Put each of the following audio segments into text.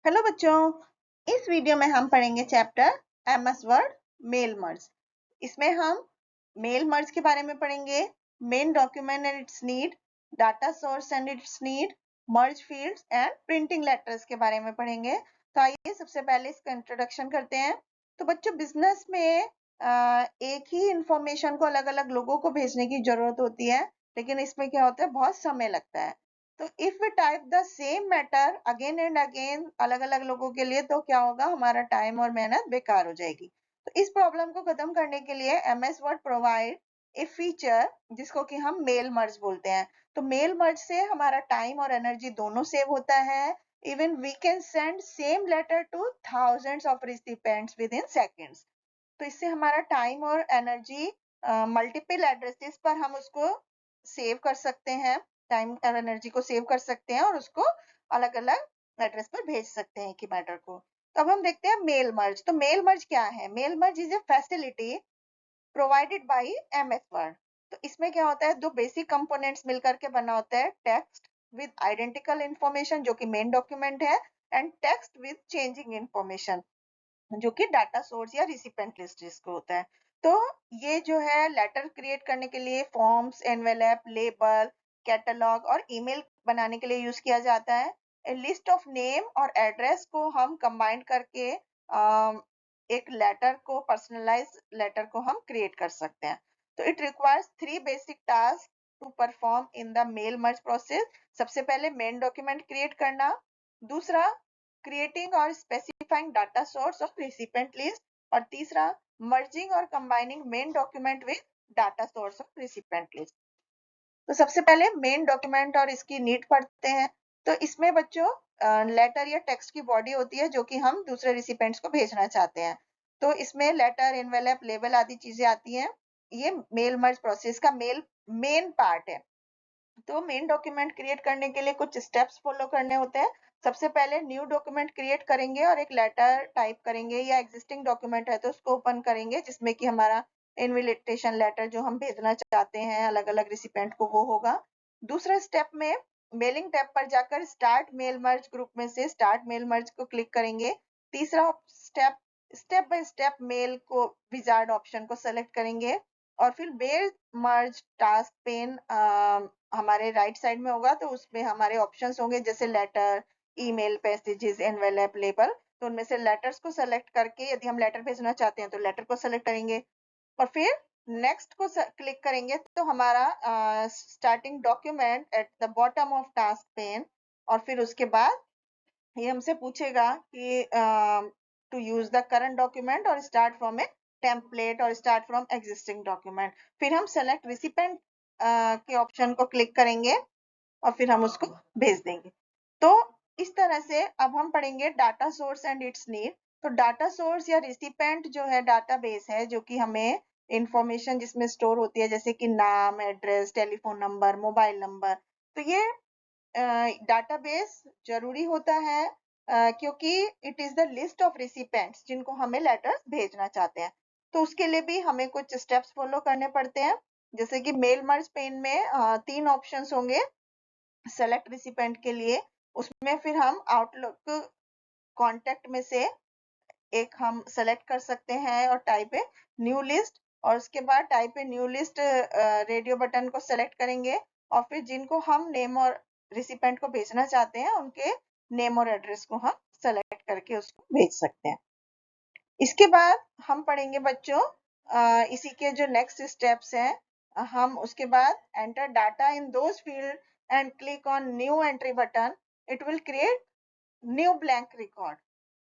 Hello बच्चों, इस video में हम पढ़ेंगे chapter MS Word mail merge. इसमें हम मेल मर्ज के बारे में पढ़ेंगे, main document and its need, data source and its need, merge fields and printing letters के बारे में पढ़ेंगे। तो आइए सबसे पहले इसका इंट्रोडक्शन करते हैं। तो बच्चों, बिजनेस में एक ही इंफॉर्मेशन को अलग अलग लोगों को भेजने की जरूरत होती है, लेकिन इसमें क्या होता है, बहुत समय लगता है। तो if we type the same matter again and again अलग अलग लोगों के लिए, तो क्या होगा, हमारा टाइम और मेहनत बेकार हो जाएगी। तो इस प्रॉब्लम को खत्म करने के लिए MS word provide a feature जिसको कि हम मेल मर्ज बोलते हैं। तो मेल मर्ज से हमारा टाइम और एनर्जी दोनों सेव होता है। Even we can send same letter to thousands of recipients within seconds. तो इससे हमारा टाइम और एनर्जी मल्टीपल एड्रेसेस पर हम उसको सेव कर सकते हैं, टाइम और एनर्जी को सेव कर सकते हैं और उसको अलग अलग एड्रेस पर भेज सकते हैं कि मैटर को। तो अब हम देखते हैं मेल मर्ज। तो मेल मर्ज क्या है? Mail merge is a facility provided by MS Word. तो इसमें क्या होता है, दो बेसिक कंपोनेंट्स मिलकर के बना होता है, टेक्स्ट विद आइडेंटिकल इंफॉर्मेशन जो कि मेन डॉक्यूमेंट है, and text with changing information जो कि डाटा सोर्स या रिसिपेंट लिस्ट जिसको होता है। तो ये जो है लेटर क्रिएट करने के लिए फॉर्म्स, एनवेलप, लेबल, कैटलॉग और ईमेल बनाने के लिए यूज किया जाता है। ए लिस्ट ऑफ नेम और एड्रेस को हम कंबाइन करके एक लेटर को, पर्सनलाइज लेटर को हम क्रिएट कर सकते हैं। तो it requires three basic task to perform in the mail merge process. सबसे पहले मेन डॉक्यूमेंट क्रिएट करना, दूसरा क्रिएटिंग और specifying data source of recipient list, और तीसरा मर्जिंग और combining main document with data source of recipient list. तो सबसे पहले मेन डॉक्यूमेंट और इसकी नीड पढ़ते हैं। तो इसमें बच्चों लेटर या टेक्स्ट की बॉडी होती है जो कि हम दूसरे रिसिपेंट्स को भेजना चाहते हैं। तो इसमें लेटर, एनवेलप, लेबल आदि चीजें आती हैं। ये मेल मर्ज प्रोसेस का मेन पार्ट है। तो मेन डॉक्यूमेंट क्रिएट करने के लिए कुछ स्टेप्स फॉलो करने होते हैं। सबसे पहले न्यू डॉक्यूमेंट क्रिएट करेंगे और एक लेटर टाइप करेंगे, या एग्जिस्टिंग डॉक्यूमेंट है तो उसको ओपन करेंगे जिसमें कि हमारा इनविटेशन लेटर जो हम भेजना चाहते हैं अलग अलग रिसिपेंट को वो होगा। दूसरे स्टेप में मेलिंग टैब पर जाकर स्टार्ट मेल मर्ज ग्रुप में से स्टार्ट मेल मर्ज को क्लिक करेंगे। तीसरा step, step by step mail को विजार्ड ऑप्शन को सेलेक्ट करेंगे, और फिर मेल मर्ज टास्क पेन हमारे राइट साइड में होगा। तो उसमें हमारे ऑप्शंस होंगे जैसे letter, email, messages, envelope, label. तो उनमें से लेटर्स को सेलेक्ट करके, यदि हम लेटर भेजना चाहते हैं तो लेटर को सेलेक्ट करेंगे, और फिर नेक्स्ट को क्लिक करेंगे तो हमारा starting document at the bottom of task pane. और फिर उसके बाद ये हमसे पूछेगा कि to use the current document और स्टार्ट फ्रॉम ए टेम्पलेट और स्टार्ट फ्रॉम एग्जिस्टिंग डॉक्यूमेंट। फिर हम सेलेक्ट रिसिपेंट के ऑप्शन को क्लिक करेंगे और फिर हम उसको भेज देंगे। तो इस तरह से अब हम पढ़ेंगे data source and its need. तो डाटा सोर्स या रिसिपेंट जो है डाटाबेस है जो कि हमें इंफॉर्मेशन जिसमें स्टोर होती है, जैसे कि नाम, address, telephone number, mobile number. तो ये डाटाबेस जरूरी होता है क्योंकि it is the list of recipients जिनको हमें लेटर्स भेजना चाहते हैं। तो उसके लिए भी हमें कुछ स्टेप्स फॉलो करने पड़ते हैं। जैसे कि मेल मर्ज पेन में तीन ऑप्शंस होंगे सेलेक्ट रिसिपेंट के लिए। उसमें फिर हम आउटलुक कॉन्टेक्ट में से एक हम सेलेक्ट कर सकते हैं और टाइप ए न्यू लिस्ट, और उसके बाद type a new list radio button को सेलेक्ट करेंगे, और फिर जिनको हम नेम और रिसिपेंट को भेजना चाहते हैं उनके नेम और एड्रेस को हम सेलेक्ट करके उसको भेज सकते हैं। इसके बाद हम पढ़ेंगे बच्चों इसी के जो नेक्स्ट स्टेप्स हैं। हम उसके बाद enter data in those field and click on new entry button. It will create new blank record,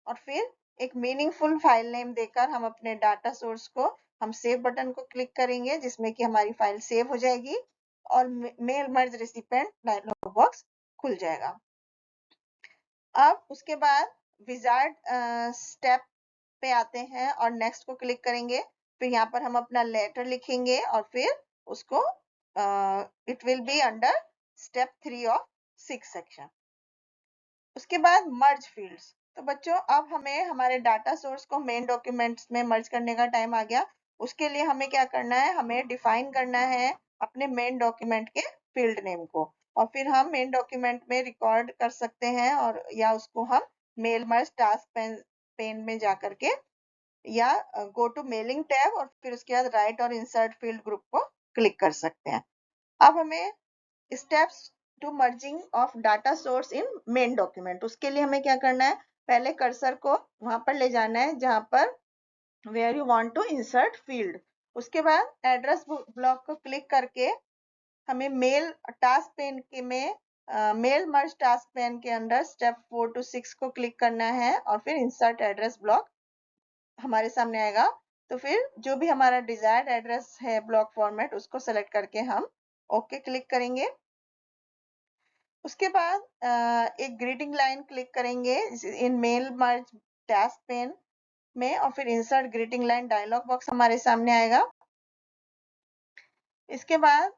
और फिर एक मीनिंगफुल फाइल नेम देकर हम अपने डाटा सोर्स को, हम सेव बटन को क्लिक करेंगे जिसमें कि हमारी फाइल सेव हो जाएगी और mail merge recipient dialog box खुल जाएगा। अब उसके बाद विजार्ड स्टेप पे आते हैं और नेक्स्ट को क्लिक करेंगे। फिर यहाँ पर हम अपना लेटर लिखेंगे और फिर उसको it will be under step 3 of 6 section. उसके बाद मर्ज फील्ड्स। तो बच्चों अब हमें हमारे डाटा सोर्स को मेन डॉक्यूमेंट्स में मर्ज करने का टाइम आ गया। उसके लिए हमें क्या करना है, हमें डिफाइन करना है अपने मेन डॉक्यूमेंट के फील्ड नेम को, और फिर हम मेन डॉक्यूमेंट में रिकॉर्ड कर सकते हैं और या उसको हम मेल मर्ज टास्क पेन में जाकर के, या गो टू मेलिंग टैब और फिर उसके बाद राइट और इंसर्ट फील्ड ग्रुप को क्लिक कर सकते हैं। अब हमें steps to merging of data source in main document, उसके लिए हमें क्या करना है, पहले कर्सर को वहां पर ले जाना है जहां पर where you want to insert field. उसके बाद एड्रेस ब्लॉक को क्लिक करके हमें मेल टास्क पेन के में मेल मर्ज टास्क पेन के अंदर स्टेप 4 to 6 को क्लिक करना है और फिर इंसर्ट एड्रेस ब्लॉक हमारे सामने आएगा। तो फिर जो भी हमारा डिजायर्ड एड्रेस है ब्लॉक फॉर्मेट, उसको सेलेक्ट करके हम ओके क्लिक करेंगे। उसके बाद एक ग्रीटिंग लाइन क्लिक करेंगे in mail merge task pane में और फिर insert greeting line dialog box हमारे सामने आएगा। इसके बाद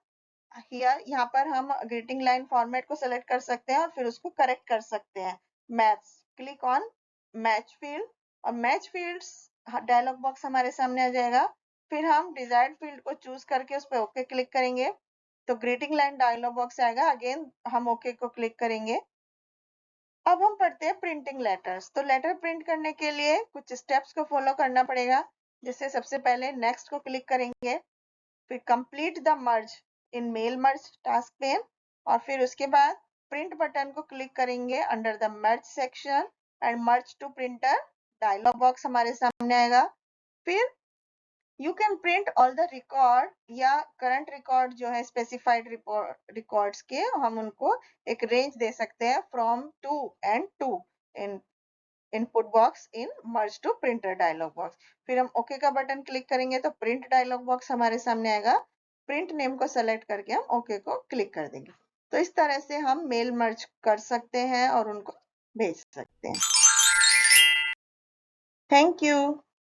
यहाँ पर हम ग्रीटिंग लाइन फॉर्मेट को सेलेक्ट कर सकते हैं और फिर उसको करेक्ट कर सकते हैं। Match, click on match field और मैच फील्ड्स डायलॉग बॉक्स हमारे सामने आ जाएगा। फिर हम डिजायर्ड फील्ड को चूज करके उस पर ओके क्लिक करेंगे तो ग्रीटिंग लाइन डायलॉग बॉक्स आएगा, अगेन हम ओके को क्लिक करेंगे। अब हम पढ़ते हैं प्रिंटिंग लेटर्स। तो लेटर प्रिंट करने के लिए कुछ स्टेप्स को फॉलो करना पड़ेगा। जैसे सबसे पहले नेक्स्ट को क्लिक करेंगे, फिर complete the merge in mail merge task pane और फिर उसके बाद प्रिंट बटन को क्लिक करेंगे under the merge section and merge to printer dialog box हमारे सामने आएगा। फिर you can print all the record या करंट रिकॉर्ड जो है स्पेसिफाइड रिकॉर्ड्स के, हम उनको एक रेंज दे सकते हैं from 2 and 2 in input box in merge to printer dialog box. फिर हम ओके का बटन क्लिक करेंगे तो प्रिंट डायलॉग बॉक्स हमारे सामने आएगा। प्रिंट नेम को सेलेक्ट करके हम ओके को क्लिक कर देंगे। तो इस तरह से हम मेल मर्ज कर सकते हैं और उनको भेज सकते हैं। Thank you.